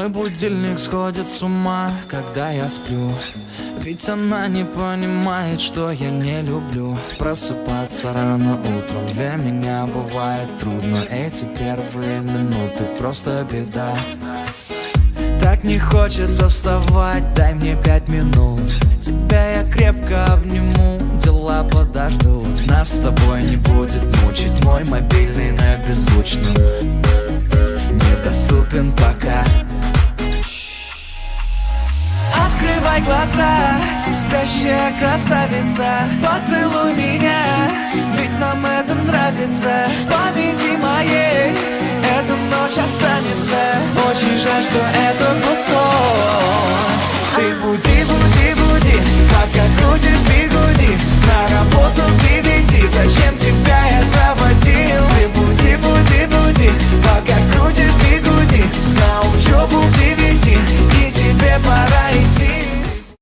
Мой будильник сходит с ума, когда я сплю. Ведь она не понимает, что я не люблю просыпаться рано утром. Для меня бывает трудно. Эти первые минуты просто беда. Так не хочется вставать, дай мне 5 минут. Тебя я крепко обниму, дела подождут. Нас с тобой не будет мучить мой мобильный на беззвучном. Недоступен пока. Открывай глаза, спящая красавица. Поцелуй меня, ведь нам это нравится. Повези моей, эта ночь останется. Очень жаль, что это был сон. Ты буди, буди, буди, пока крутишь бигуди.